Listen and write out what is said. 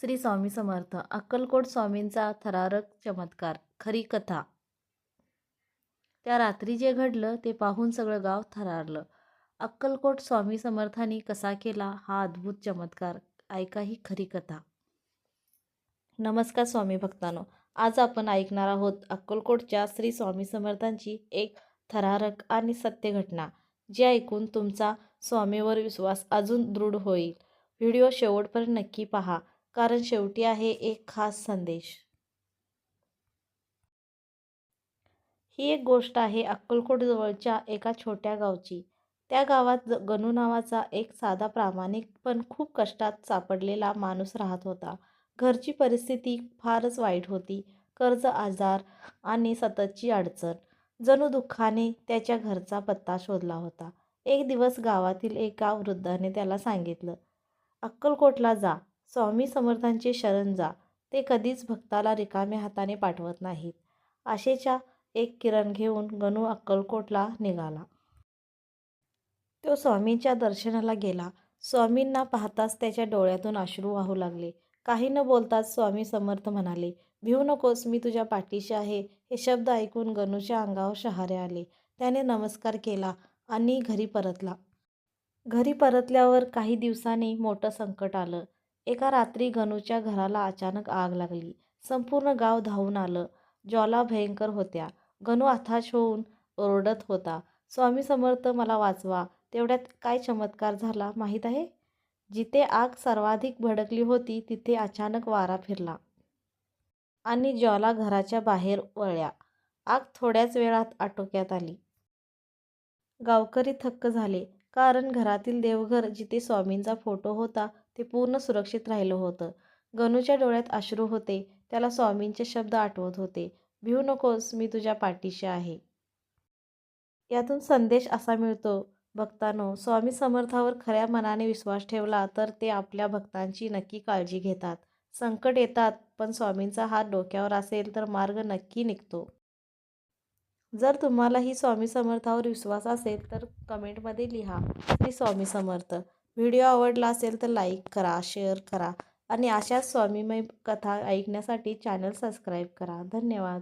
श्री स्वामी समर्थ. अक्कलकोट स्वामींचा थरारक चमत्कार. खरी कथा. त्या रात्री जे घडलं ते पाहून सगळं गाव थरारलं. अक्कलकोट स्वामी समर्थांनी कसा केला हा अद्भुत चमत्कार, ऐका ही खरी कथा. नमस्कार स्वामी भक्तांनो, आज आपण ऐकणार आहोत अक्कलकोटच्या श्री स्वामी समर्थांची एक थरारक आणि सत्य घटना, जी ऐकून तुमचा स्वामीवर विश्वास अजून दृढ होईल. व्हिडिओ शेवटपर्यंत नक्की पहा, कारण शेवटी आहे एक खास संदेश. ही एक गोष्ट आहे अक्कलकोट जवळच्या एका छोट्या गावची. त्या गावात गणू नावाचा एक साधा, प्रामाणिक पण खूप कष्टात सापडलेला माणूस राहत होता. घरची परिस्थिती फारच वाईट होती. कर्ज, आजार आणि सततची अडचण जणू दुःखाने त्याच्या घरचा पत्ता शोधला होता. एक दिवस गावातील एका वृद्धाने त्याला सांगितलं, अक्कलकोटला जा, स्वामी समर्थांचे शरण जा. ते कधीच भक्ताला रिकाम्या हाताने पाठवत नाहीत. आशेच्या एक किरण घेऊन गणू अक्कलकोटला निघाला. तो स्वामींच्या दर्शनाला गेला. स्वामींना पाहताच त्याच्या डोळ्यातून अश्रू वाहू लागले. काही न बोलताच स्वामी समर्थ म्हणाले, भिवू नकोस, मी तुझ्या पाठीशी आहे. हे शब्द ऐकून गणूच्या अंगावर शहारे आले. त्याने नमस्कार केला आणि घरी परतला. घरी परतल्यावर काही दिवसांनी मोठं संकट आलं. एका रात्री गणूच्या घराला अचानक आग लागली. संपूर्ण गाव धावून आलं. ज्वाला भयंकर होत्या. गणू हताश होऊन ओरडत होता, स्वामी समर्थ, मला वाचवा. तेवढ्यात काय चमत्कार झाला माहीत आहे? जिथे आग सर्वाधिक भडकली होती तिथे अचानक वारा फिरला आणि ज्वाला घराच्या बाहेर वळल्या. आग थोड्याच वेळात आटोक्यात आली. गावकरी थक्क झाले, कारण घरातील देवघर जिथे स्वामींचा फोटो होता ते पूर्ण सुरक्षित राहिलं होतं. गणूच्या डोळ्यात अश्रू होते. त्याला स्वामींचे शब्द आठवत होते, भिवू नकोस, मी तुझ्या पाठीशी आहे. यातून संदेश असा मिळतो, भक्तांनो, स्वामी समर्थावर खऱ्या मनाने विश्वास ठेवला तर ते आपल्या भक्तांची नक्की काळजी घेतात. संकट येतात, पण स्वामींचा हात डोक्यावर असेल तर मार्ग नक्की निघतो. जर तुम्हालाही स्वामी समर्थावर विश्वास असेल तर कमेंटमध्ये लिहा, श्री स्वामी समर्थ. व्हिडिओ आवडला असेल तर लाईक करा, शेअर करा आणि अशाच स्वामीमय कथा ऐकण्यासाठी चॅनल सबस्क्राईब करा. धन्यवाद.